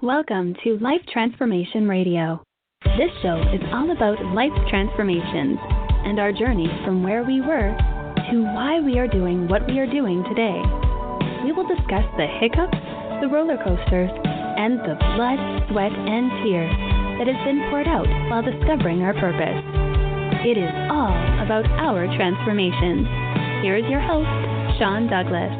Welcome to Life Transformation Radio. This show is all about life transformations and our journey from where we were to why we are doing what we are doing today. We will discuss the hiccups, the roller coasters, and the blood, sweat, and tears that has been poured out while discovering our purpose. It is all about our transformations. Here is your host, Sean Douglas.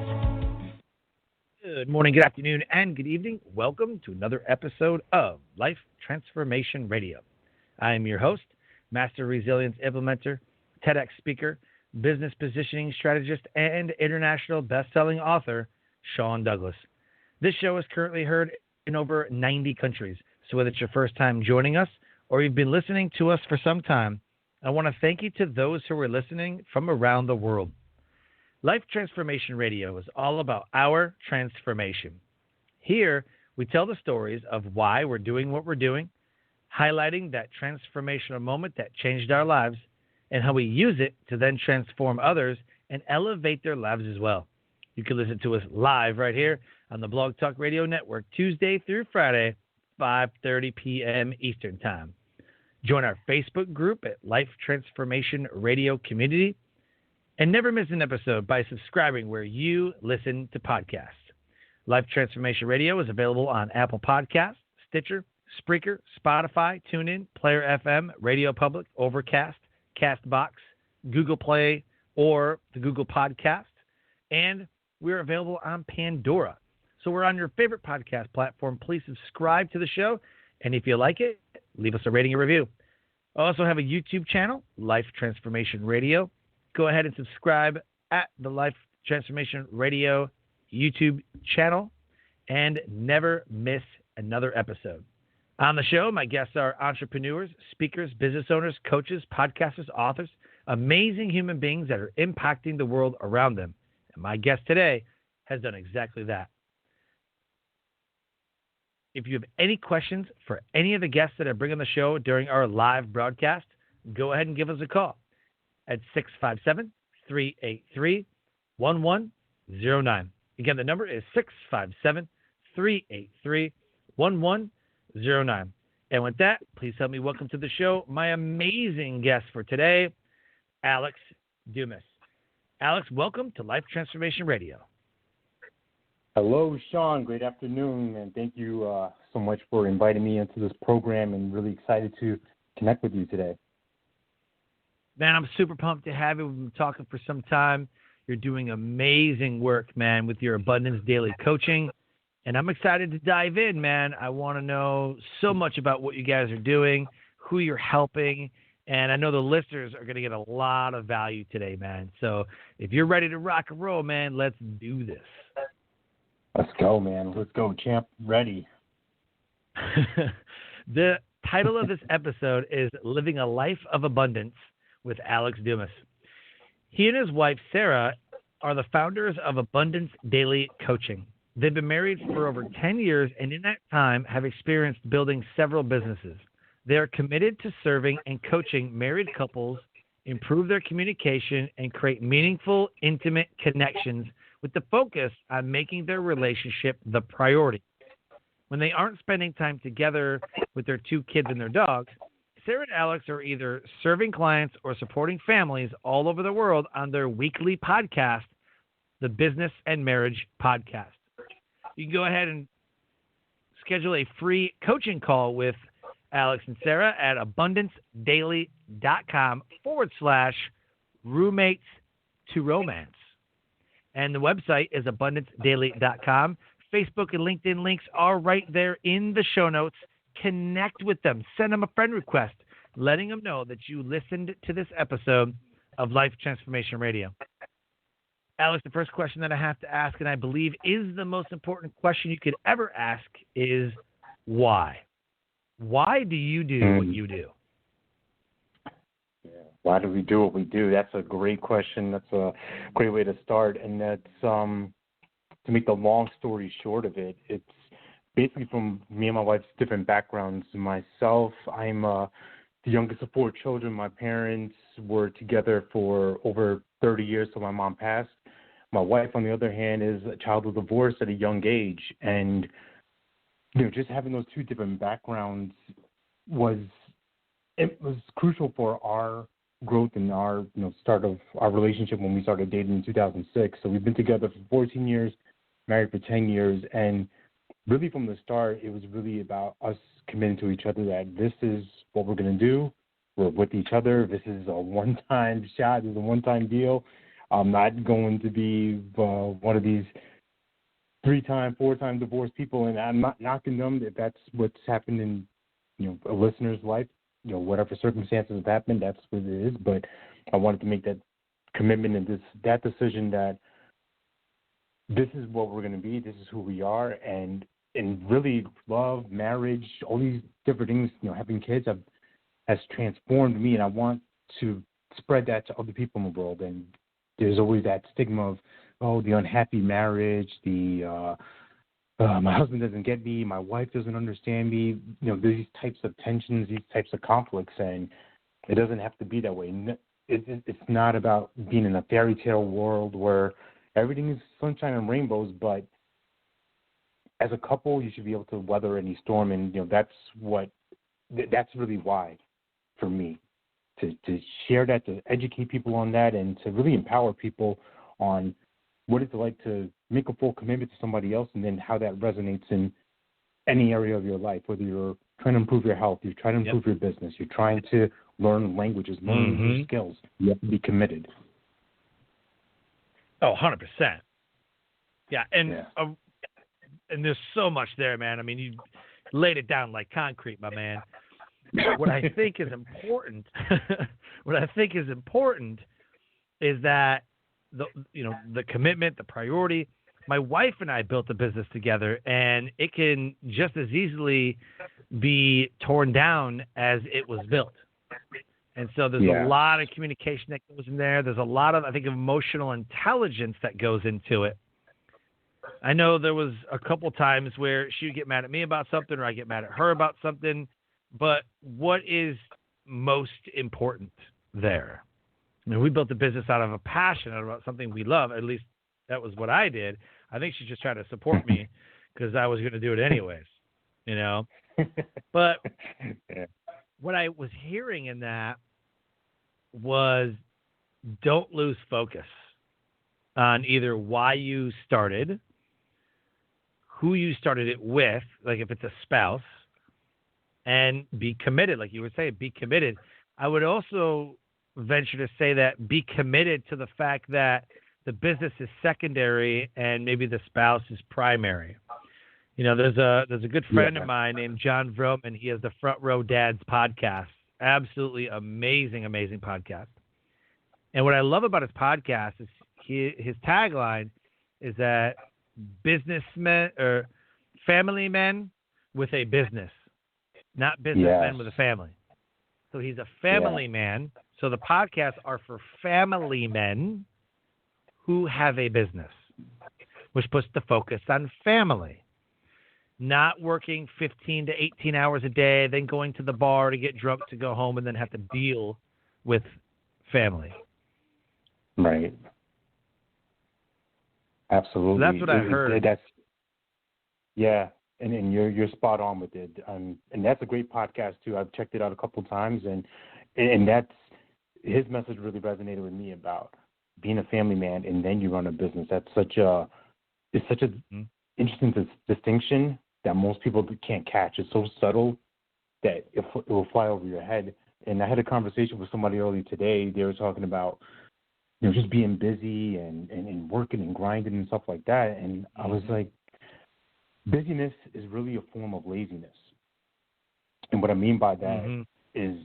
Good morning, good afternoon, and good evening. Welcome to another episode of Life Transformation Radio. I am your host, Master Resilience Implementer, TEDx speaker, business positioning strategist, and international best-selling author, Sean Douglas. This show is currently heard in over 90 countries, so whether it's your first time joining us or you've been listening to us for some time, I want to thank you to those who are listening from around the world. Life Transformation Radio is all about our transformation. Here, we tell the stories of why we're doing what we're doing, highlighting that transformational moment that changed our lives, and how we use it to then transform others and elevate their lives as well. You can listen to us live right here on the Blog Talk Radio Network, Tuesday through Friday, 5:30 p.m. Eastern Time. Join our Facebook group at Life Transformation Radio Community, and never miss an episode by subscribing where you listen to podcasts. Life Transformation Radio is available on Apple Podcasts, Stitcher, Spreaker, Spotify, TuneIn, Player FM, Radio Public, Overcast, Castbox, Google Play, or the Google Podcast. And we're available on Pandora. So we're on your favorite podcast platform. Please subscribe to the show. And if you like it, leave us a rating and review. I also have a YouTube channel, Life Transformation Radio. Go ahead and subscribe at the Life Transformation Radio YouTube channel and never miss another episode. On the show, my guests are entrepreneurs, speakers, business owners, coaches, podcasters, authors, amazing human beings that are impacting the world around them. And my guest today has done exactly that. If you have any questions for any of the guests that I bring on the show during our live broadcast, go ahead and give us a call at 657-383-1109. Again, the number is 657-383-1109. And with that, please help me welcome to the show my amazing guest for today, Alex Dumas. Alex, welcome to Life Transformation Radio. Hello, Sean. Great afternoon, and thank you so much for inviting me into this program, and really excited to connect with you today. Man, I'm super pumped to have you. We've been talking for some time. You're doing amazing work, man, with your Abundance Daily Coaching. And I'm excited to dive in, man. I want to know so much about what you guys are doing, who you're helping. And I know the listeners are going to get a lot of value today, man. So if you're ready to rock and roll, man, let's do this. Let's go, man. Let's go, champ. Ready. The title of this episode is Living a Life of Abundance with Alex Dumas. He and his wife, Sarah, are the founders of Abundance Daily Coaching. They've been married for over 10 years, and in that time have experienced building several businesses. They are committed to serving and coaching married couples, improve their communication, and create meaningful, intimate connections with the focus on making their relationship the priority. When they aren't spending time together with their 2 kids and their dogs, Sarah and Alex are either serving clients or supporting families all over the world on their weekly podcast, the Business and Marriage Podcast. You can go ahead and schedule a free coaching call with Alex and Sarah at abundancedaily.com/roommates to romance. And the website is abundancedaily.com. Facebook and LinkedIn links are right there in the show notes. Connect with them. Send them a friend request, letting them know that you listened to this episode of Life Transformation Radio. Alex, the first question that I have to ask, and I believe is the most important question you could ever ask, is why? Why do you do what you do? Yeah. Why do we do what we do? That's a great question. That's a great way to start. And that's, to make the long story short of it, it's basically from me and my wife's different backgrounds. Myself, I'm the youngest of 4 children. My parents were together for over 30 years till my mom passed. My wife, on the other hand, is a child of divorce at a young age. And just having those two different backgrounds was crucial for our growth and our start of our relationship when we started dating in 2006. So we've been together for 14 years, married for 10 years, and really from the start, it was really about us committing to each other that this is what we're going to do. We're with each other. This is a one-time shot. This is a one-time deal. I'm not going to be one of these 3-time, 4-time divorced people, and I'm not knocking them if that's what's happened in a listener's life. Whatever circumstances have happened, that's what it is. But I wanted to make that commitment and that decision that this is what we're going to be. This is who we are, and really love, marriage, all these different things. Having kids has transformed me, and I want to spread that to other people in the world. And there's always that stigma of the unhappy marriage, my husband doesn't get me, my wife doesn't understand me, these types of tensions, these types of conflicts, and it doesn't have to be that way. It's not about being in a fairy tale world where everything is sunshine and rainbows, but as a couple, you should be able to weather any storm, and that's really why, for me, to share that, to educate people on that, and to really empower people on what it's like to make a full commitment to somebody else, and then how that resonates in any area of your life, whether you're trying to improve your health, you're trying to improve your business, you're trying to learn languages, learn new skills. You have to be committed. Oh, 100%. Yeah, and there's so much there, man. I mean, you laid it down like concrete, my man. What I think is important, is that the commitment, the priority. My wife and I built a business together, and it can just as easily be torn down as it was built. And so there's a lot of communication that goes in there. There's a lot of, I think, emotional intelligence that goes into it. I know there was a couple times where she would get mad at me about something, or I get mad at her about something. But what is most important there? I mean, we built the business out of a passion, out of something we love. At least that was what I did. I think she's just trying to support me because I was going to do it anyways, But what I was hearing in that was don't lose focus on either why you started, who you started it with, like if it's a spouse, and be committed. Like you would say, be committed. I would also venture to say that be committed to the fact that the business is secondary and maybe the spouse is primary. There's a good friend of mine named John Vroman. He has the Front Row Dads podcast. Absolutely amazing podcast. And what I love about his podcast is his tagline is that businessmen or family men with a business, not businessmen with a family. So he's a family man. So the podcasts are for family men who have a business, which puts the focus on family, not working 15 to 18 hours a day, then going to the bar to get drunk to go home and then have to deal with family. Right. Absolutely. So that's what I heard. And you're spot on with it. And that's a great podcast too. I've checked it out a couple of times, and that's his message really resonated with me about being a family man and then you run a business. It's such a interesting distinction that most people can't catch. It's so subtle that it will fly over your head. And I had a conversation with somebody earlier today. They were talking about just being busy and working and grinding and stuff like that. And I was like, busyness is really a form of laziness. And what I mean by that is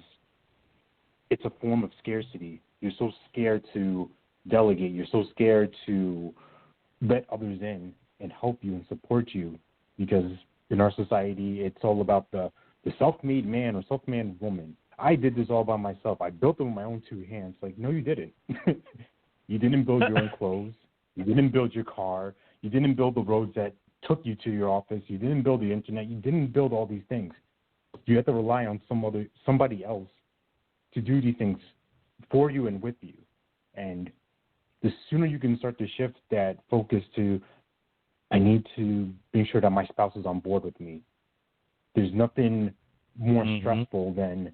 it's a form of scarcity. You're so scared to delegate. You're so scared to let others in and help you and support you, because in our society, it's all about the self-made man or self-made woman. I did this all by myself. I built it with my own two hands. Like, no, you didn't. You didn't build your own clothes. You didn't build your car. You didn't build the roads that took you to your office. You didn't build the internet. You didn't build all these things. You have to rely on somebody else to do these things for you and with you. And the sooner you can start to shift that focus to, I need to make sure that my spouse is on board with me. there's nothing more stressful than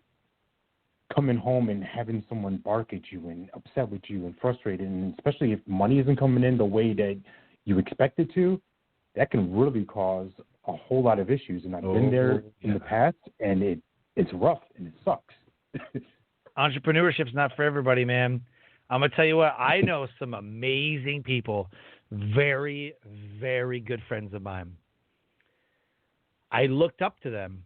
coming home and having someone bark at you and upset with you and frustrated, and especially if money isn't coming in the way that you expect it to, that can really cause a whole lot of issues. And I've been there in the past, and it's rough and it sucks. Entrepreneurship's not for everybody, man. I'm going to tell you what, I know some amazing people, very, very good friends of mine. I looked up to them.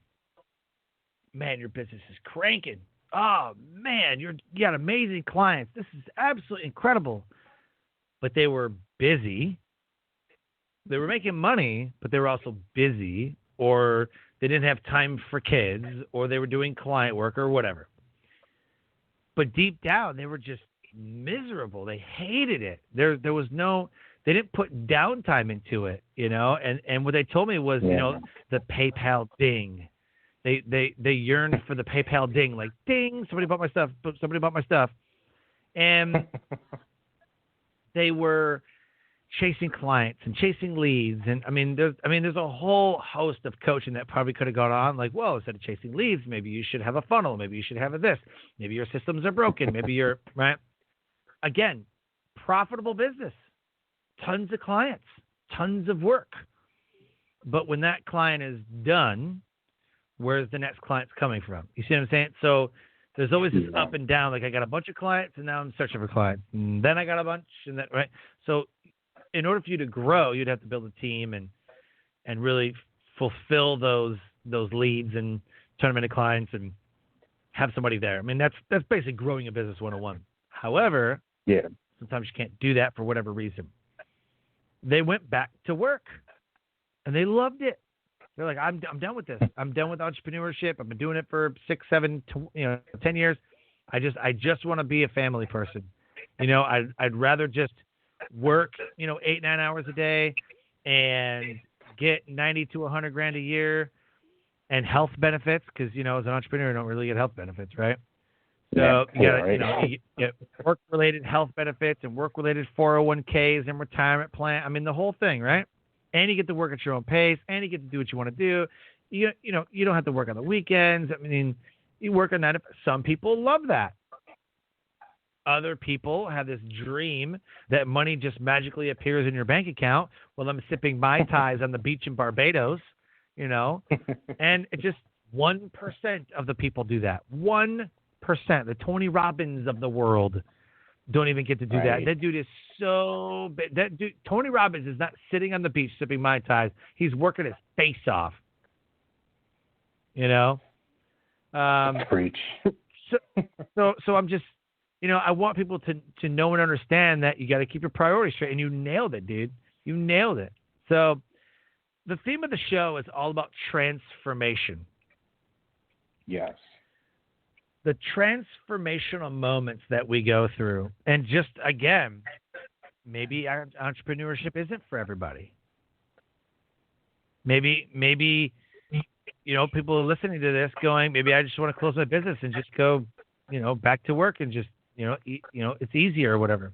Man, your business is cranking. Oh, man, you got amazing clients. This is absolutely incredible. But they were busy. They were making money, but they were also busy, or they didn't have time for kids, or they were doing client work or whatever. But deep down, they were just miserable. They hated it. There was no, they didn't put downtime into it, you know. And what they told me was, you know, the PayPal ding. They yearned for the PayPal ding, like ding, somebody bought my stuff. Somebody bought my stuff, and they were chasing clients and chasing leads. And there's a whole host of coaching that probably could have gone on. Like, well, instead of chasing leads, maybe you should have a funnel. Maybe you should have this. Maybe your systems are broken. Maybe you're right. Again, profitable business, tons of clients, tons of work. But when that client is done, where's the next clients coming from? You see what I'm saying? So there's always this up and down. Like, I got a bunch of clients, and now I'm searching for clients. And then I got a bunch, and that, right? So in order for you to grow, you'd have to build a team and really fulfill those leads and turn them into clients and have somebody there. I mean, that's basically growing a business 101. However, sometimes you can't do that for whatever reason. They went back to work, and they loved it. They're like, I'm done with this. I'm done with entrepreneurship. I've been doing it for 6, 7, 10 years. I just want to be a family person. You know, I'd rather just work, 8, 9 hours a day and get 90 to 100 grand a year and health benefits. Cause as an entrepreneur, you don't really get health benefits, right? So you got you get work-related health benefits and work-related 401ks and retirement plan. I mean, the whole thing, right? And you get to work at your own pace, and you get to do what you want to do. You don't have to work on the weekends. I mean, you work on that. Some people love that. Other people have this dream that money just magically appears in your bank account while I'm sipping Mai Tais on the beach in Barbados, and it just 1% of the people do that. 1%. The Tony Robbins of the world don't even get to do that. That dude is so big. That dude, Tony Robbins, is not sitting on the beach sipping Mai Tais. He's working his face off. Preach. So I'm just, I want people to know and understand that you got to keep your priorities straight. And you nailed it, dude. You nailed it. So the theme of the show is all about transformation. Yes. The transformational moments that we go through. And just, again, maybe entrepreneurship isn't for everybody. Maybe people are listening to this going, maybe I just want to close my business and just go, back to work and just, it's easier or whatever.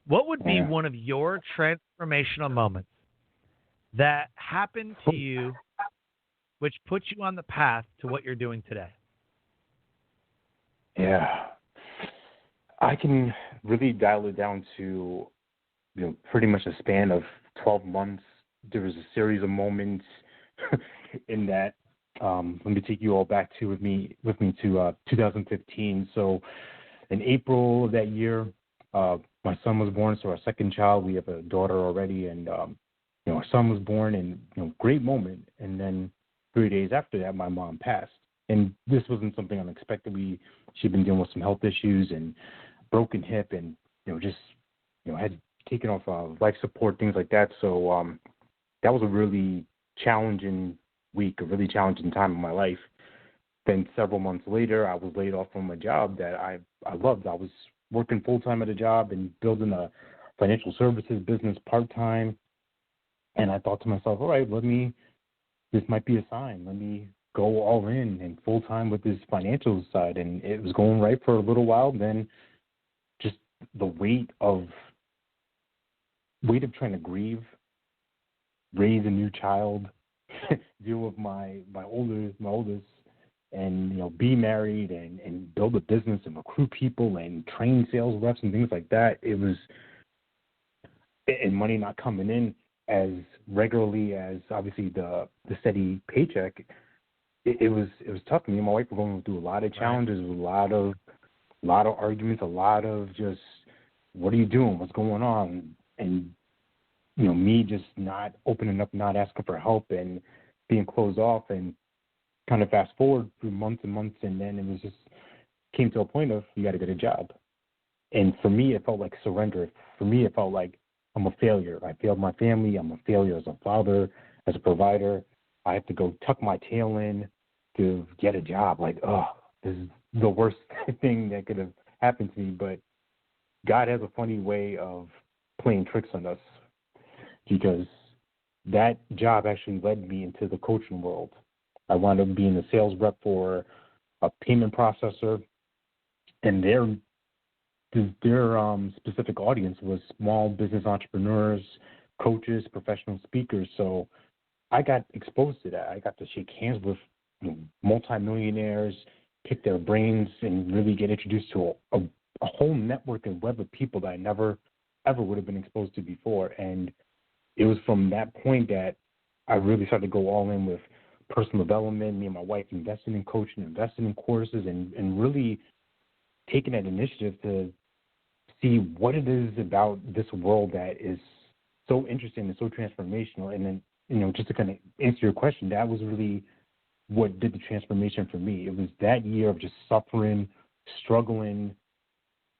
What would be one of your transformational moments that happened to you, which put you on the path to what you're doing today? Yeah, I can really dial it down to, pretty much a span of 12 months. There was a series of moments in that. Let me take you all back with me to 2015. So in April of that year, my son was born. So our second child, we have a daughter already, and our son was born, and great moment. And then 3 days after that, my mom passed. And this wasn't something unexpected. She'd been dealing with some health issues and broken hip, and had taken off life support, things like that. So that was a really challenging week, a really challenging time in my life. Then several months later, I was laid off from a job that I loved. I was working full time at a job and building a financial services business part time. And I thought to myself, all right, this might be a sign. Let me go all in and full time with this financial side. And it was going right for a little while. Then just the weight of trying to grieve, raise a new child, deal with my oldest, and be married and build a business and recruit people and train sales reps and things like that. It was, and money not coming in as regularly as obviously the steady paycheck. It was tough. Me and my wife were going through a lot of challenges, a lot of arguments, a lot of just, what are you doing? What's going on? And me just not opening up, not asking for help, and being closed off. And kind of fast forward through months and months, and then it was just came to a point of, you got to get a job. And for me, it felt like surrender. For me, it felt like I'm a failure. I failed my family. I'm a failure as a father, as a provider. I have to go tuck my tail in to get a job. Like, oh, this is the worst thing that could have happened to me. But God has a funny way of playing tricks on us, because that job actually led me into the coaching world. I wound up being a sales rep for a payment processor, and their specific audience was small business entrepreneurs, coaches, professional speakers. So I got exposed to that. I got to shake hands with multimillionaires, pick their brains, and really get introduced to a whole network and web of people that I never, ever would have been exposed to before. And it was from that point that I really started to go all in with personal development. Me and my wife invested in coaching, invested in courses, and really taking that initiative to see what it is about this world that is so interesting and so transformational. And then, just to kind of answer your question, that was really what did the transformation for me. It was that year of just suffering, struggling,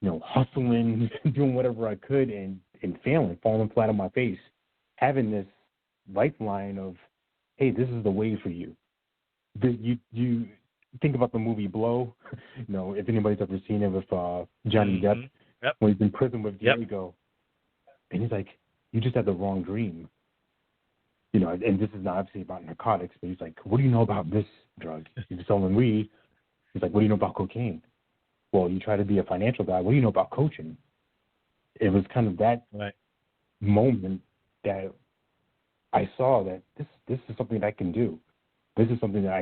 hustling, doing whatever I could, and failing, falling flat on my face, having this lifeline of, hey, this is the way for you. You think about the movie Blow, if anybody's ever seen it with Johnny Depp, when he's in prison with Diego, and he's like, you just had the wrong dream. And this is not obviously about narcotics, but he's like, what do you know about this drug? He's selling weed. He's like, what do you know about cocaine? Well, you try to be a financial guy. What do you know about coaching? It was kind of that moment that I saw that this is something that I can do. This is something that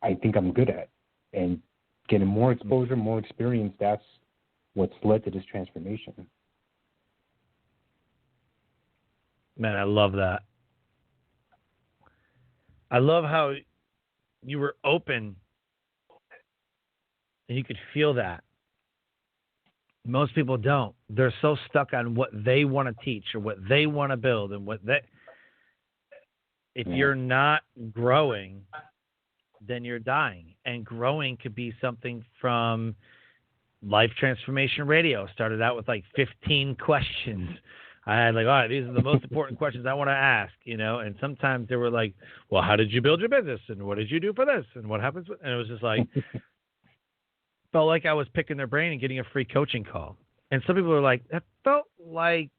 I think I'm good at. And getting more exposure, more experience, that's what's led to this transformation. Man, I love that. I love how you were open and you could feel that. Most people don't. They're so stuck on what they want to teach or what they want to build, and if you're not growing, then you're dying. And growing could be something from Life Transformation Radio. Started out with like 15 questions. I had like, all right, these are the most important questions I want to ask, and sometimes they were like, well, how did you build your business? And what did you do for this? And what happens? And it was just like, felt like I was picking their brain and getting a free coaching call. And some people were like, that felt like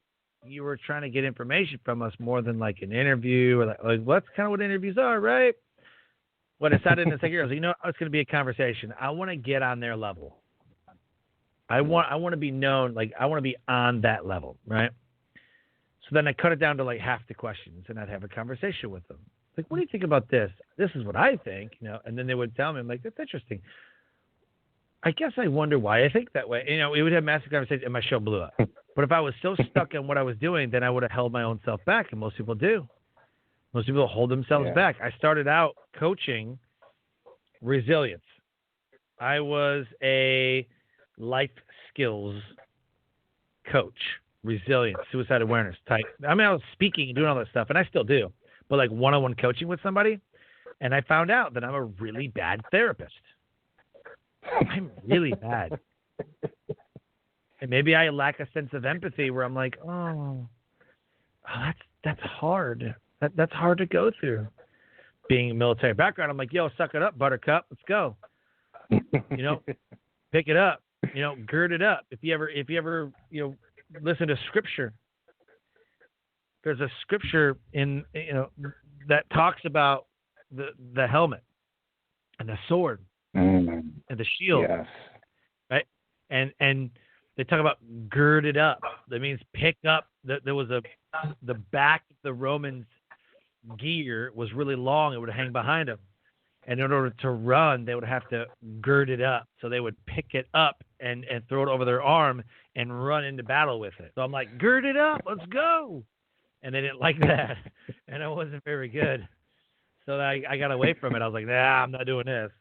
you were trying to get information from us more than like an interview, or like well, that's kind of what interviews are, right? What I decided in the second year, I was like, it's going to be a conversation. I want to get on their level. I want to be known, like I want to be on that level, right? So then I cut it down to like half the questions, and I'd have a conversation with them. Like, what do you think about this? This is what I think, and then they would tell me, I'm like, that's interesting. I guess I wonder why I think that way. We would have massive conversations, and my show blew up. But if I was so stuck on what I was doing, then I would have held my own self back, and most people do. Most people hold themselves back. I started out coaching resilience. I was a life skills coach, resilience, suicide awareness type. I mean, I was speaking and doing all that stuff, and I still do. But like one-on-one coaching with somebody, and I found out that I'm a really bad therapist. I'm really bad. And maybe I lack a sense of empathy where I'm like, oh that's hard. That's hard to go through. Being a military background, I'm like, yo, suck it up, buttercup. Let's go. Pick it up. Gird it up. If you ever listen to scripture, there's a scripture in that talks about the helmet and the sword and the shield, right? And they talk about girded up. That means pick up. There was the back of the Romans gear was really long. It would hang behind them. And in order to run, they would have to gird it up. So they would pick it up and throw it over their arm and run into battle with it. So I'm like, gird it up, let's go. And they didn't like that. And I wasn't very good. So I got away from it. I was like, nah, I'm not doing this.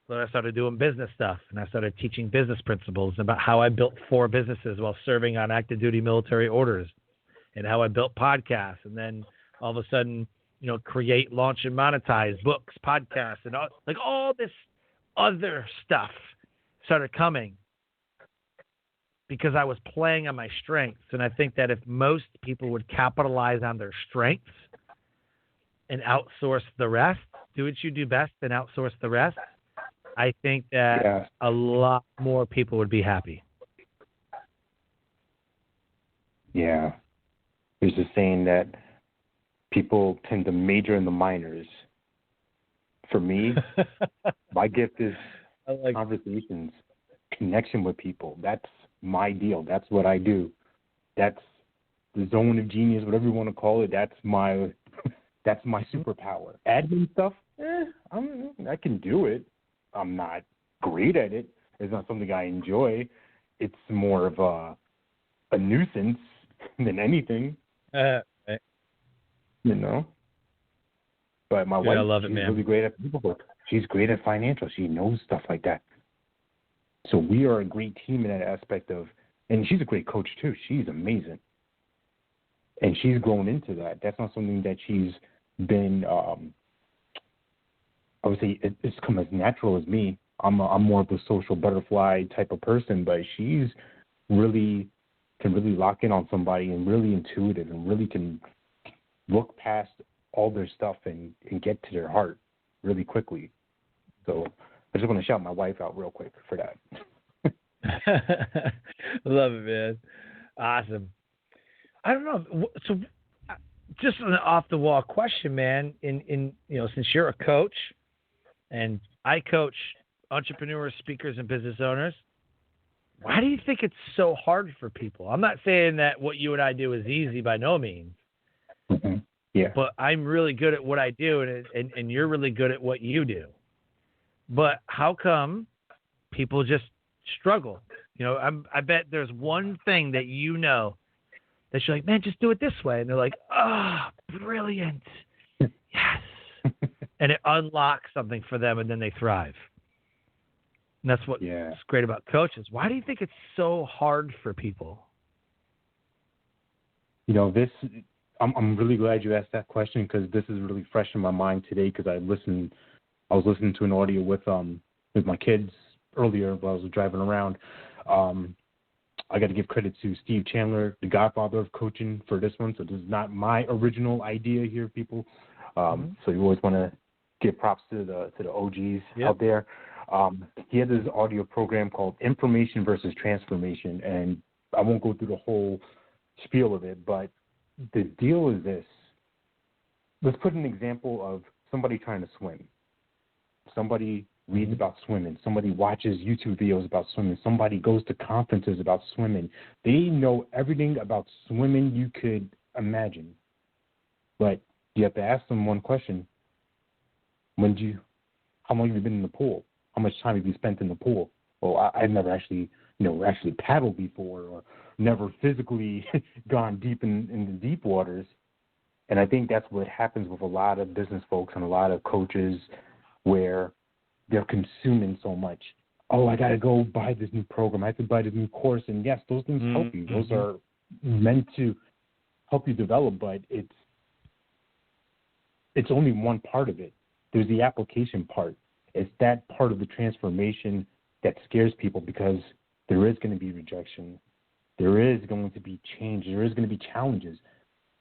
So I started doing business stuff, and I started teaching business principles about how I built 4 businesses while serving on active duty military orders, and how I built podcasts, and then all of a sudden, create, launch, and monetize books, podcasts, and all this other stuff started coming because I was playing on my strengths. And I think that if most people would capitalize on their strengths and outsource the rest, do what you do best and outsource the rest, I think that a lot more people would be happy. Yeah. There's a saying that people tend to major in the minors. For me, my gift is conversations, connection with people. That's my deal. That's what I do. That's the zone of genius, whatever you want to call it. That's my superpower. Admin stuff, I can do it. I'm not great at it. It's not something I enjoy. It's more of a nuisance than anything. Right. But my wife, I love it, she's man. really great at people work. She's great at financial. She knows stuff like that. So we are a great team in that aspect of, and she's a great coach too. She's amazing. And she's grown into that. That's not something that she's been, I would say it's come as natural as me. I'm more of the social butterfly type of person, but she's can really lock in on somebody and really intuitive and really can look past all their stuff and get to their heart really quickly. So I just want to shout my wife out real quick for that. Love it, man. Awesome. I don't know. So just an off the wall question, man, in since you're a coach and I coach entrepreneurs, speakers, and business owners, why do you think it's so hard for people? I'm not saying that what you and I do is easy by no means. Mm-hmm. Yeah. But I'm really good at what I do, and you're really good at what you do. But how come people just struggle? I bet there's one thing that that you're like, man, just do it this way. And they're like, oh, brilliant. Yes. And it unlocks something for them, and then they thrive. And that's what's great about coaches. Why do you think it's so hard for people? I'm really glad you asked that question because this is really fresh in my mind today because I was listening to an audio with my kids earlier while I was driving around. I got to give credit to Steve Chandler, the godfather of coaching, for this one. So this is not my original idea here, people. So you always want to give props to the OGs out there. He had this audio program called Information versus Transformation, and I won't go through the whole spiel of it, but the deal is this. Let's put an example of somebody trying to swim. Somebody reads about swimming. Somebody watches YouTube videos about swimming. Somebody goes to conferences about swimming. They know everything about swimming you could imagine. But you have to ask them one question. How long have you been in the pool? How much time have you spent in the pool? Well, I've never actually paddled before or never physically gone deep in the deep waters. And I think that's what happens with a lot of business folks and a lot of coaches where they're consuming so much. Oh, I got to go buy this new program. I have to buy this new course. And yes, those things help you. Those are meant to help you develop, but it's only one part of it. There's the application part. It's that part of the transformation that scares people because there is going to be rejection. There is going to be change. There is going to be challenges.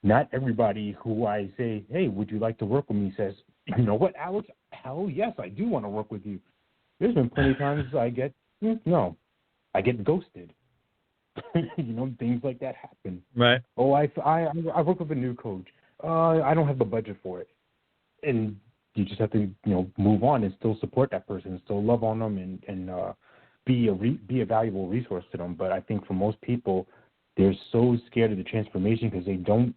Not everybody who I say, hey, would you like to work with me, says, you know what, Alex? Hell yes, I do want to work with you. There's been plenty of times I get ghosted. Things like that happen. Right. Oh, I work with a new coach. I don't have the budget for it. And you just have to, move on and still support that person, and still love on them and be a valuable resource to them. But I think for most people, they're so scared of the transformation because they don't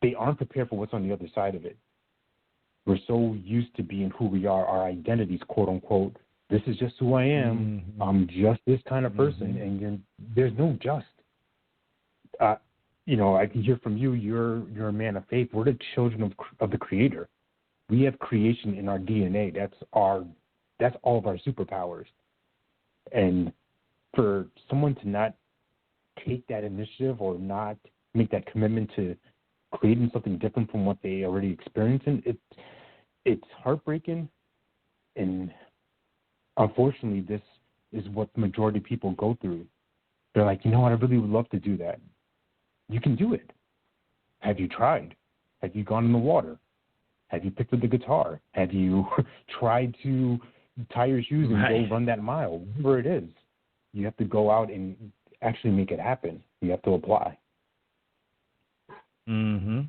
they aren't prepared for what's on the other side of it. We're so used to being who we are, our identities, quote unquote. This is just who I am. Mm-hmm. I'm just this kind of person, and there's no just. I can hear from you. You're a man of faith. We're the children of the Creator. We have creation in our DNA. That's all of our superpowers. And for someone to not take that initiative or not make that commitment to creating something different from what they already experiencing, it's heartbreaking. And unfortunately, this is what the majority of people go through. They're like, you know what, I really would love to do that. You can do it. Have you tried? Have you gone in the water? Have you picked up the guitar? Have you tried to tie your shoes and go run that mile? Whatever it is, you have to go out and actually make it happen. You have to apply. Mm-hmm.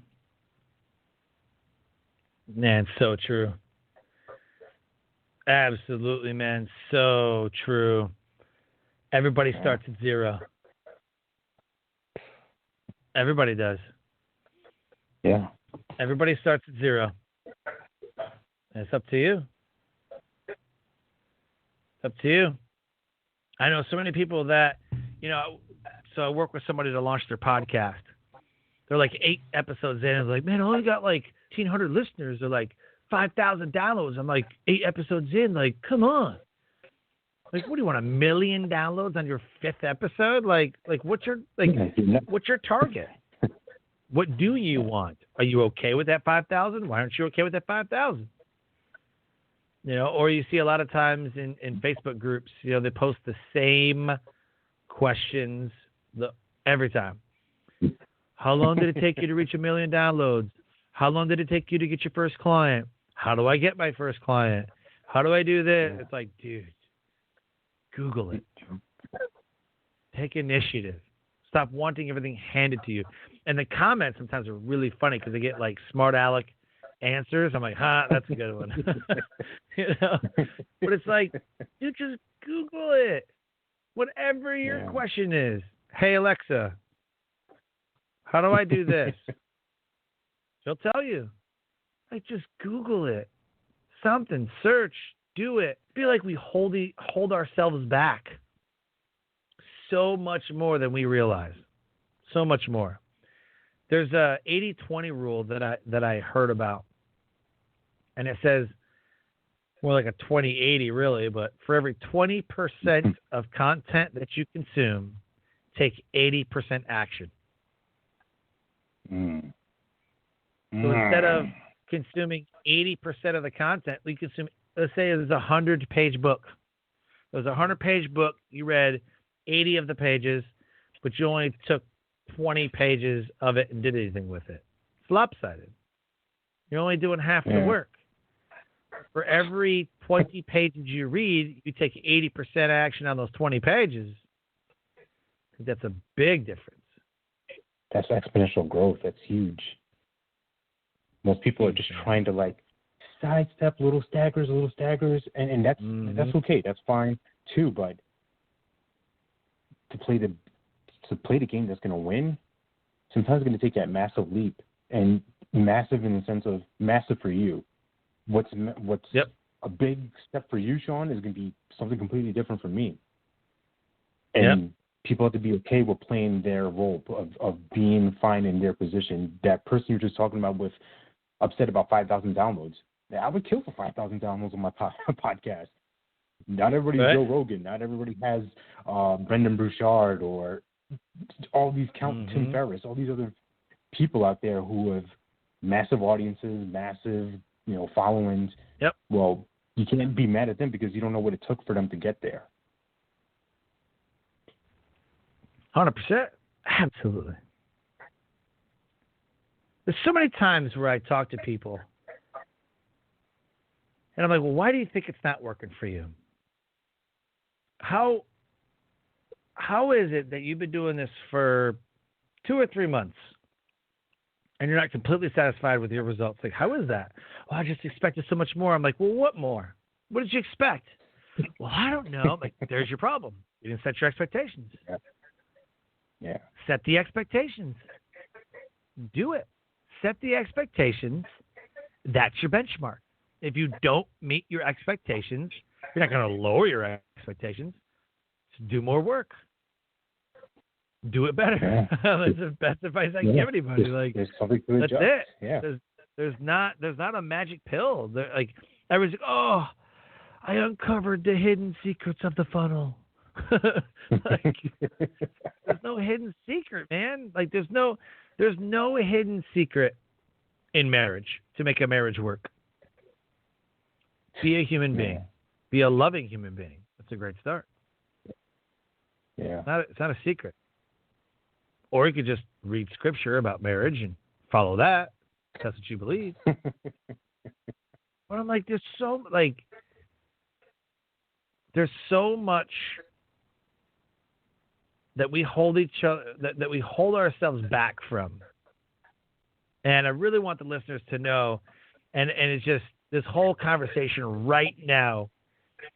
Man, so true. Absolutely, man. So true. Everybody starts at zero. Everybody does. Yeah. Everybody starts at zero. And it's up to you. It's up to you. I know so many people that, so I work with somebody to launch their podcast. They're like 8 episodes in, and they're like, man, I only got like 1,500 listeners. They're like 5,000 downloads. I'm like 8 episodes in. Like, come on. Like, what do you want, 1 million downloads on your 5th episode? Like what's your target? What do you want? Are you okay with that 5,000? Why aren't you okay with that 5,000? Or you see a lot of times in Facebook groups, they post the same questions every time. How long did it take you to reach 1 million downloads? How long did it take you to get your first client? How do I get my first client? How do I do this? It's like, dude, Google it. Take initiative. Stop wanting everything handed to you. And the comments sometimes are really funny because they get like smart aleck answers. I'm like, that's a good one. But it's like, dude, just Google it. Whatever your question is. Hey, Alexa, how do I do this? She'll tell you. Like, just Google it. Something. Search. Do it. I feel like we hold ourselves back so much more than we realize. So much more. There's a 80-20 rule that I heard about. And it says more like a 20-80 really, but for every 20% of content that you consume, take 80% action. So instead of consuming 80% of the content, we consume, let's say there's a 100-page book. There's a 100-page book. You read 80 of the pages, but you only took 20 pages of it and did anything with it. It's lopsided. You're only doing half the work. For every 20 pages you read, you take 80% action on those 20 pages. I think that's a big difference. That's exponential growth. That's huge. Most people are just trying to sidestep little staggers, and that's okay. That's fine too. But to play the game that's going to win, sometimes it's going to take that massive leap, and massive in the sense of massive for you. What's a big step for you, Sean, is going to be something completely different for me. And people have to be okay with playing their role of being fine in their position. That person you're just talking about with upset about 5,000 downloads. I would kill for 5,000 downloads on my podcast. Not everybody's Joe Rogan. Not everybody has Brendan Burchard or all these Tim Ferriss, all these other people out there who have massive audiences, massive followings. Yep. Well, you can't be mad at them because you don't know what it took for them to get there. 100%. Absolutely. There's so many times where I talk to people and I'm like, well, why do you think it's not working for you? How is it that you've been doing this for 2 or 3 months and you're not completely satisfied with your results? Like, how is that? Well, I just expected so much more. I'm like, well, what more? What did you expect? Well, I don't know. I'm like, there's your problem. You didn't set your expectations. Yeah. Set the expectations. Do it. set the expectations. That's your benchmark. If you don't meet your expectations, you're not going to lower your expectations. Just do more work. Do it better. Yeah. That's the best advice I can give anybody. There's something to that's adjust. it. Yeah. There's not a magic pill. Like everyone's like, oh, I uncovered the hidden secrets of the funnel. Like, there's no hidden secret, man. Like there's no hidden secret in marriage to make a marriage work. Be a human being. Be a loving human being. That's a great start. Yeah. It's not a secret. Or you could just read scripture about marriage and follow that. If that's what you believe. But I'm like, there's so much that we hold each other, that we hold ourselves back from. And I really want the listeners to know, and it's just this whole conversation right now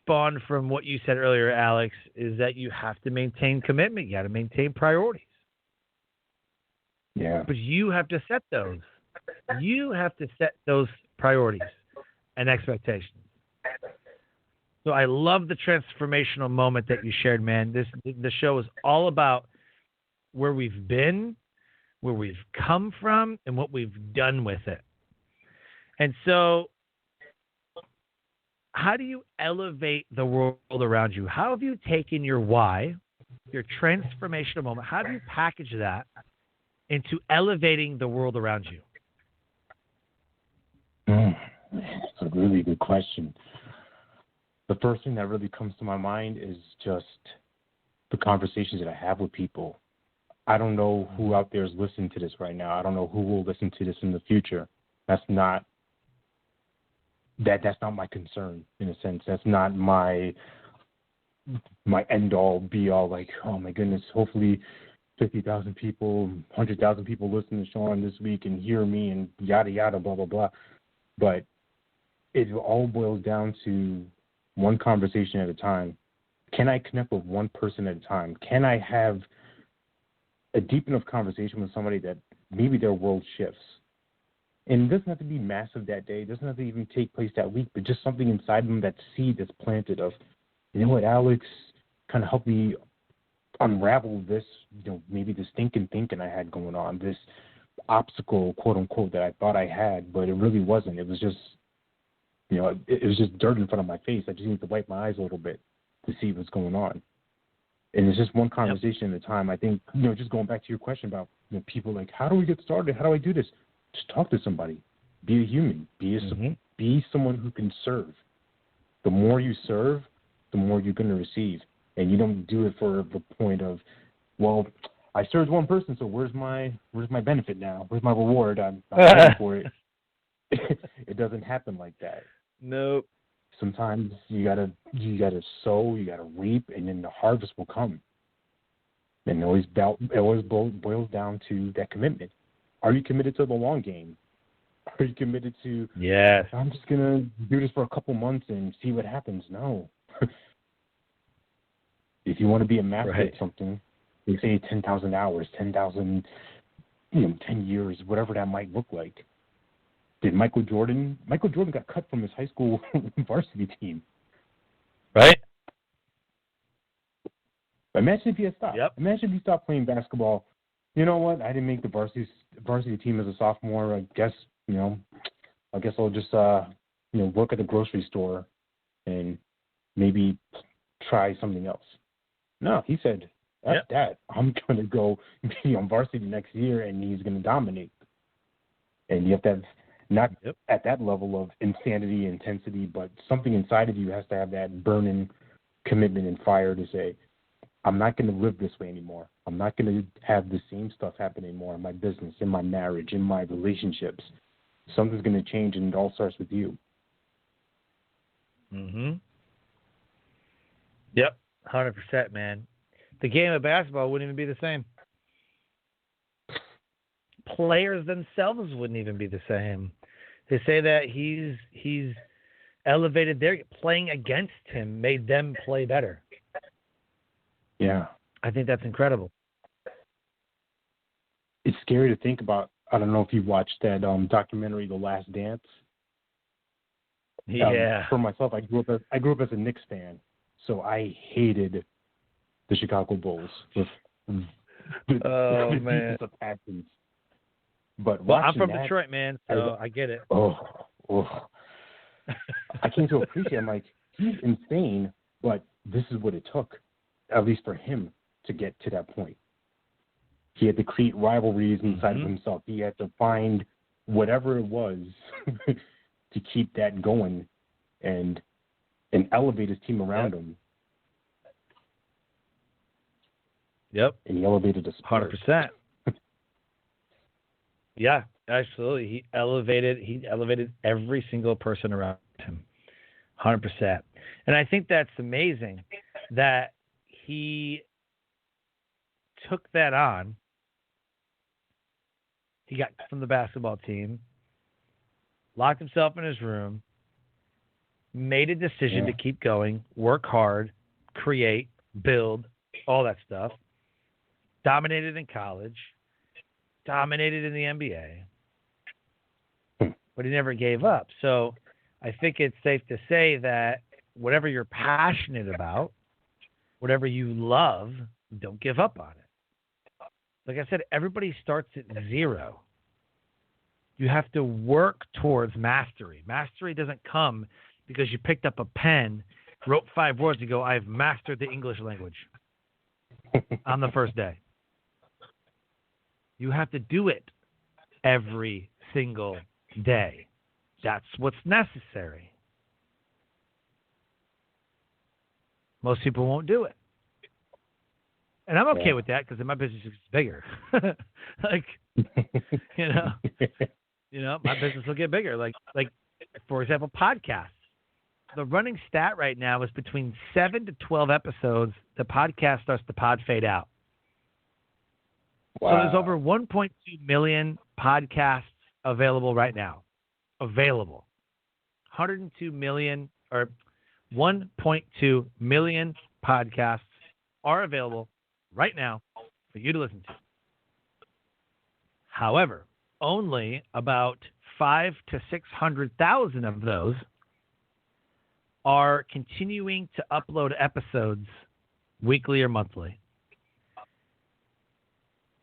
spawned from what you said earlier, Alex, is that you have to maintain commitment. You got to maintain priorities. Yeah. But you have to set those. You have to set those priorities and expectations. So I love the transformational moment that you shared, man. The show is all about where we've been, where we've come from, and what we've done with it. And so how do you elevate the world around you? How have you taken your why, your transformational moment, how do you package that into elevating the world around you? That's a really good question. The first thing that really comes to my mind is just the conversations that I have with people. I don't know who out there is listening to this right now. I don't know who will listen to this in the future. That's not my concern, in a sense. That's not my end all be all. Like, oh my goodness, hopefully 50,000 people, 100,000 people listen to Sean this week and hear me and yada yada blah blah blah. But it all boils down to one conversation at a time. Can I connect with one person at a time? Can I have a deep enough conversation with somebody that maybe their world shifts? And it doesn't have to be massive that day. It doesn't have to even take place that week, but just something inside them, that seed that's planted of, you know what, Alex, kind of help me unravel this, maybe this thinking I had going on, this obstacle, quote unquote, that I thought I had, but it really wasn't. It was just, it was just dirt in front of my face. I just need to wipe my eyes a little bit to see what's going on. And it's just one conversation at a time. I think, just going back to your question about people like, how do we get started? How do I do this? Just talk to somebody. Be a human. Be someone who can serve. The more you serve, the more you're going to receive. And you don't do it for the point of, well, I served one person, so where's my benefit now? Where's my reward? I'm waiting for it. It doesn't happen like that. Nope. Sometimes you gotta sow, you gotta reap, and then the harvest will come. And it always boils down to that commitment. Are you committed to the long game? Are you committed to? Yes. I'm just gonna do this for a couple months and see what happens. No. If you want to be a master at something, they say 10,000 hours, 10,000, 10 years, whatever that might look like. Did Michael Jordan got cut from his high school varsity team. Right. Imagine if he had stopped. Yep. Imagine if he stopped playing basketball. You know what? I didn't make the varsity team as a sophomore. I guess I'll just work at the grocery store and maybe try something else. No, he said, that's that. I'm going to go be on varsity next year, and he's going to dominate. And you have to have, not at that level of insanity, intensity, but something inside of you has to have that burning commitment and fire to say, I'm not going to live this way anymore. I'm not going to have the same stuff happen anymore in my business, in my marriage, in my relationships. Something's going to change, and it all starts with you. Mm-hmm. Yep, 100%, man. The game of basketball wouldn't even be the same. Players themselves wouldn't even be the same. They say that he's elevated their playing against him, made them play better. Yeah. I think that's incredible. It's scary to think about I don't know if you watched that documentary, The Last Dance. Yeah. For myself, I grew up as a Knicks fan, so I hated the Chicago Bulls with the man. deepest of passions. But well, I'm from that, Detroit, man, so I get it. I came to appreciate. I'm like, he's insane, but this is what it took, at least for him, to get to that point. He had to create rivalries inside of himself. He had to find whatever it was to keep that going and elevate his team around him. Yep. And he elevated the sport. 100%. Yeah, absolutely. He elevated every single person around him. 100%. And I think that's amazing that he took that on. He got from the basketball team, locked himself in his room, made a decision to keep going, work hard, create, build, all that stuff. Dominated in college, dominated in the NBA, but he never gave up. So I think it's safe to say that whatever you're passionate about, whatever you love, don't give up on it. Like I said, everybody starts at zero. You have to work towards mastery. Mastery doesn't come because you picked up a pen, wrote 5 words, and go, I've mastered the English language on the first day. You have to do it every single day. That's what's necessary. Most people won't do it. And I'm okay with that because my business is bigger. Like, my business will get bigger. Like for example, podcasts. The running stat right now is between 7 to 12 episodes. The podcast starts to fade out. Wow. So there's over 1.2 million podcasts available right now. Available. 102 million or 1.2 million podcasts are available right now for you to listen to. However, only about 500,000 to 600,000 of those are continuing to upload episodes weekly or monthly.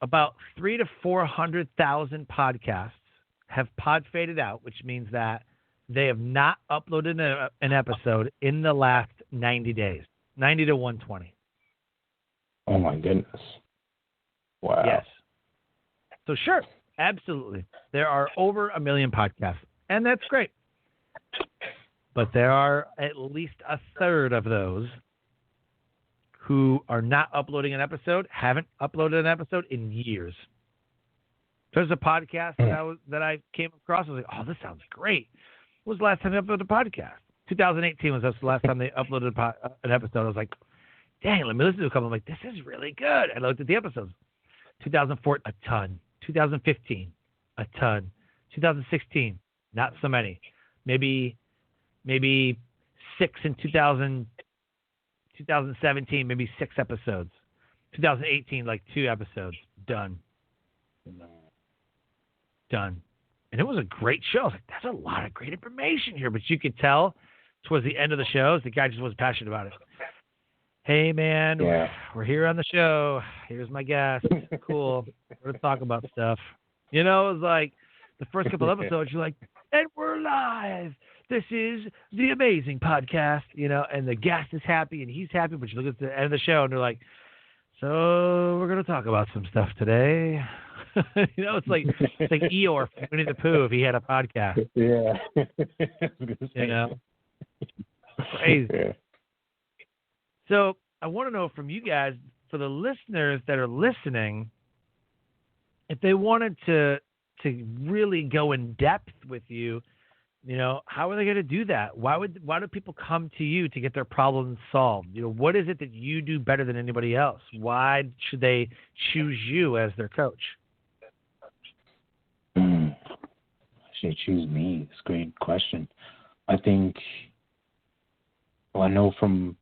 About 300,000 to 400,000 podcasts have faded out, which means that they have not uploaded an episode in the last 90 days, 90 to 120. Oh, my goodness. Wow. Yes. So, sure, absolutely. There are over 1 million podcasts, and that's great. But there are at least a third of those who are not uploading an episode, haven't uploaded an episode in years. There's a podcast that I came across. I was like, oh, this sounds great. When was the last time they uploaded a podcast? 2018 was the last time they uploaded an episode. I was like, dang, let me listen to a couple. I'm like, this is really good. I looked at the episodes. 2004, a ton. 2015, a ton. 2016, not so many. Maybe 6 in 2017, maybe 6 episodes. 2018, like 2 episodes. Done. And it was a great show. I was like, that's a lot of great information here. But you could tell towards the end of the show, the guy just wasn't passionate about it. Hey, man, we're here on the show. Here's my guest. Cool. We're going to talk about stuff. It was like the first couple episodes, you're like, and we're live. This is the amazing podcast, and the guest is happy and he's happy. But you look at the end of the show and they're like, so we're going to talk about some stuff today. It's like Eeyore from Winnie the Pooh if he had a podcast. Yeah. Crazy. Yeah. So I want to know from you guys, for the listeners that are listening, if they wanted to really go in depth with you, how are they going to do that? Why do people come to you to get their problems solved? What is it that you do better than anybody else? Why should they choose you as their coach? Should they choose me? It's a great question. I think, I know from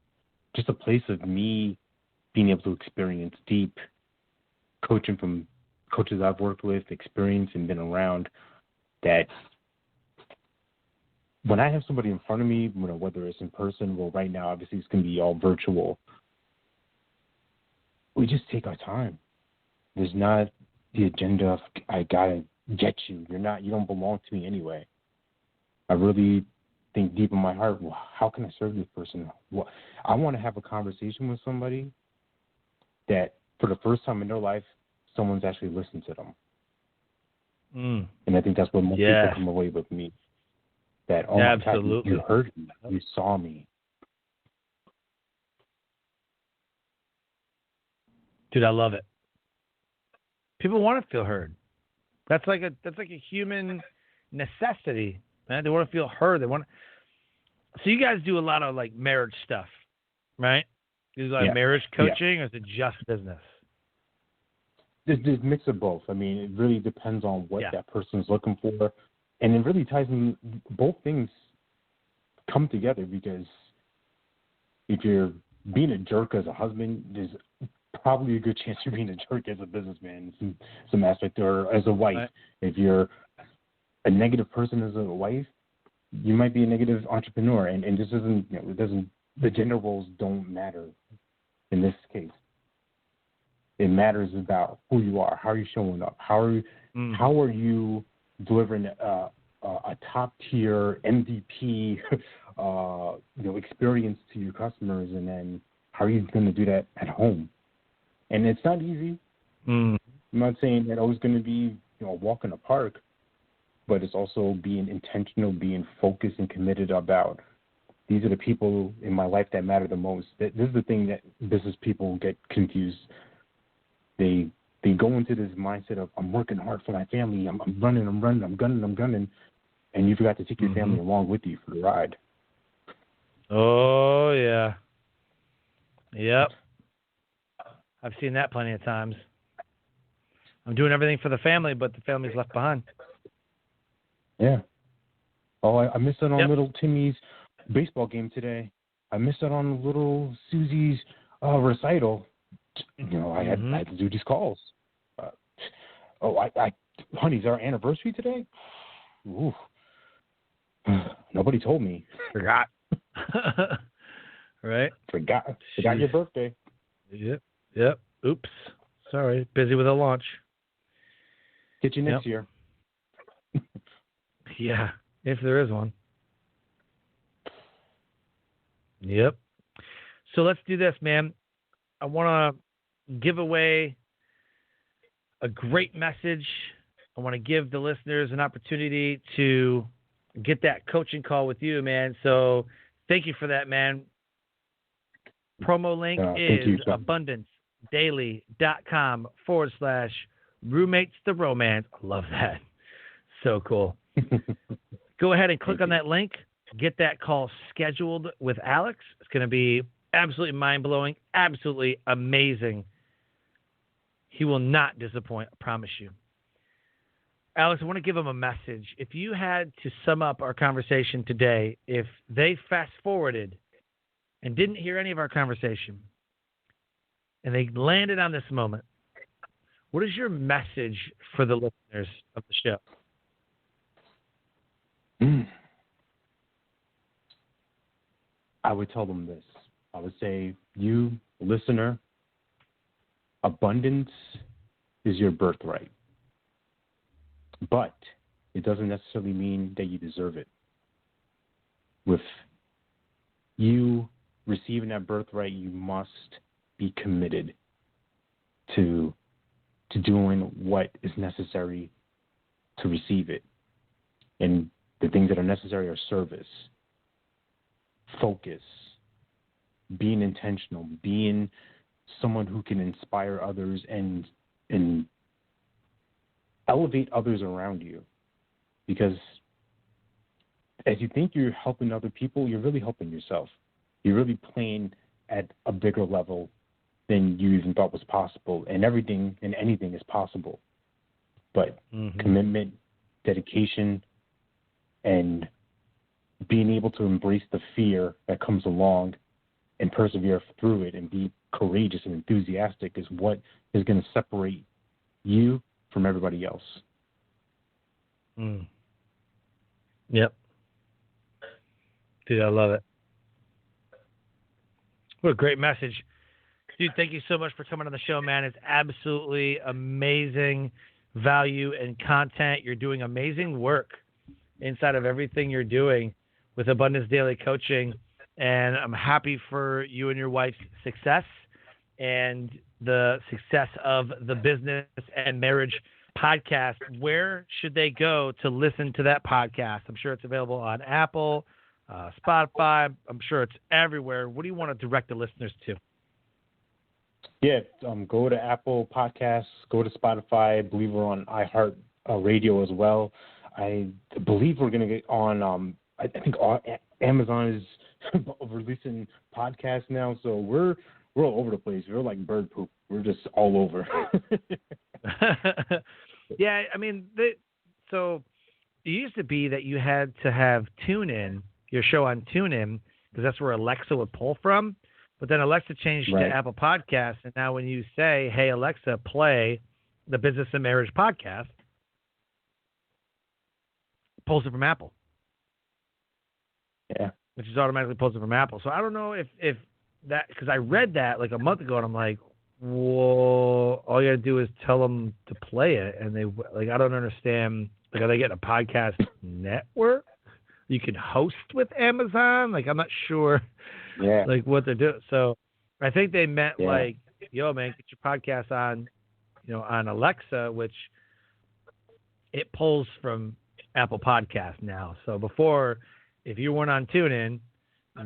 just a place of me being able to experience deep coaching from coaches I've worked with, experienced and been around, that when I have somebody in front of me, whether it's in person, well, right now, obviously, it's going to be all virtual. We just take our time. There's not the agenda of, I got to get you. You don't belong to me anyway. I really think deep in my heart, well, how can I serve this person? Well, I want to have a conversation with somebody that for the first time in their life, someone's actually listened to them. And I think that's what most people come away with me. That, oh my God, you heard me. You saw me. Dude, I love it. People want to feel heard. That's like a human necessity, man. They want to feel heard. So you guys do a lot of like marriage stuff, right? You do like marriage coaching, or is it just business? There's a mix of both. I mean, it really depends on what that person's looking for. And it really ties in, both things come together, because if you're being a jerk as a husband, there's probably a good chance you're being a jerk as a businessman in some aspect, or as a wife. Right. If you're a negative person as a wife, you might be a negative entrepreneur. And this isn't, the gender roles don't matter in this case. It matters about who you are. How are you showing up? How are you delivering a top tier MVP experience to your customers, and then how are you going to do that at home? And it's not easy. I'm not saying that always going to be a walk in the park, but it's also being intentional, being focused and committed about, these are the people in my life that matter the most. This is the thing that business people get confused. They go into this mindset of, I'm working hard for my family, I'm running, I'm gunning, and you forgot to take your family along with you for the ride. Oh, yeah. Yep. I've seen that plenty of times. I'm doing everything for the family, but the family's left behind. Yeah. Oh, I missed out on little Timmy's baseball game today. I missed out on little Susie's recital. I had to do these calls. Honey, is our anniversary today? Ooh. Nobody told me. Forgot. Right? Forgot your birthday. Yep. Oops. Sorry. Busy with a launch. Get you next year. Yeah, if there is one. Yep. So let's do this, man. I want to give away a great message. I want to give the listeners an opportunity to get that coaching call with you, man. So thank you for that, man. Promo link is abundancedaily.com/roommates the romance. I love that. So cool. Go ahead and click on that link. Get that call scheduled with Alex. It's going to be absolutely mind-blowing, absolutely amazing. He will not disappoint, I promise you. Alex, I want to give him a message. If you had to sum up our conversation today, if they fast-forwarded and didn't hear any of our conversation, and they landed on this moment, what is your message for the listeners of the show? I would tell them this. I would say, you, listener, abundance is your birthright. But it doesn't necessarily mean that you deserve it. With you receiving that birthright, you must be committed to doing what is necessary to receive it. And the things that are necessary are service, focus, being intentional, being someone who can inspire others and elevate others around you. Because as you think you're helping other people, you're really helping yourself. You're really playing at a bigger level than you even thought was possible. And everything and anything is possible. But commitment, dedication, and being able to embrace the fear that comes along and persevere through it and be courageous and enthusiastic is what is going to separate you from everybody else. Mm. Yep. Dude, I love it. What a great message. Dude, thank you so much for coming on the show, man. It's absolutely amazing value and content. You're doing amazing work inside of everything you're doing with Abundance Daily Coaching. And I'm happy for you and your wife's success and the success of the Business and Marriage podcast. Where should they go to listen to that podcast? I'm sure it's available on Apple, Spotify. I'm sure it's everywhere. What do you want to direct the listeners to? Yeah, go to Apple Podcasts, go to Spotify. I believe we're on iHeart Radio as well. I believe we're going to get on, I think Amazon is releasing podcasts now, so we're all over the place. We're like bird poop. We're just all over. Yeah, I mean, so it used to be that you had to have TuneIn, your show on TuneIn, because that's where Alexa would pull from. But then Alexa changed to Apple Podcasts, and now when you say, hey, Alexa, play the Business and Marriage podcast, it pulls it from Apple. Yeah. It just automatically pulls it from Apple. So I don't know if that, because I read that like a month ago, and I'm like, well, all you got to do is tell them to play it. And they, like, I don't understand. Like, are they getting a podcast network you can host with Amazon? Like, I'm not sure. Yeah. Like what they're doing. So I think they meant like, yo, man, get your podcast on, on Alexa, which it pulls from Apple Podcasts now. So before, if you weren't on TuneIn,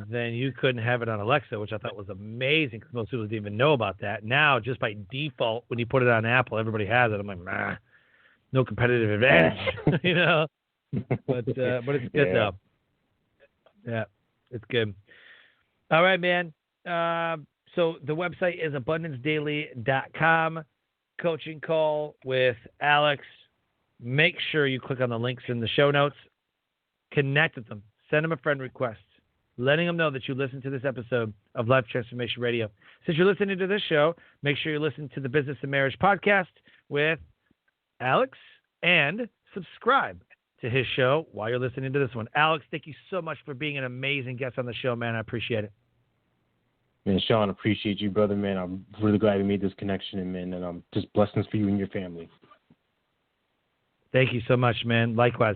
then you couldn't have it on Alexa, which I thought was amazing because most people didn't even know about that. Now, just by default, when you put it on Apple, everybody has it. I'm like, nah, no competitive advantage, But it's good though. Yeah, it's good. All right, man. So the website is abundancedaily.com. Coaching call with Alex. Make sure you click on the links in the show notes. Connect with them. Send them a friend request, letting them know that you listened to this episode of Life Transformation Radio. Since you're listening to this show, make sure you listen to the Business and Marriage podcast with Alex and subscribe to his show while you're listening to this one. Alex, thank you so much for being an amazing guest on the show, man. I appreciate it. Man, Sean, appreciate you, brother, man. I'm really glad we made this connection, and just blessings for you and your family. Thank you so much, man. Likewise.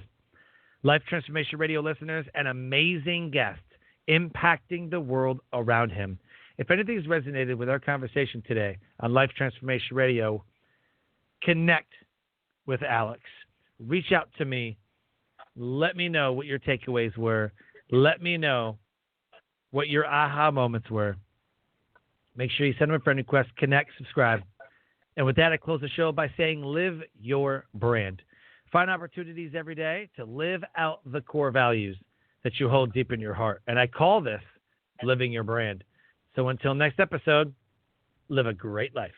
Life Transformation Radio listeners, an amazing guest impacting the world around him. If anything's resonated with our conversation today on Life Transformation Radio, connect with Alex. Reach out to me. Let me know what your takeaways were. Let me know what your aha moments were. Make sure you send them a friend request, connect, subscribe. And with that, I close the show by saying live your brand. Find opportunities every day to live out the core values that you hold deep in your heart. And I call this living your brand. So until next episode, live a great life.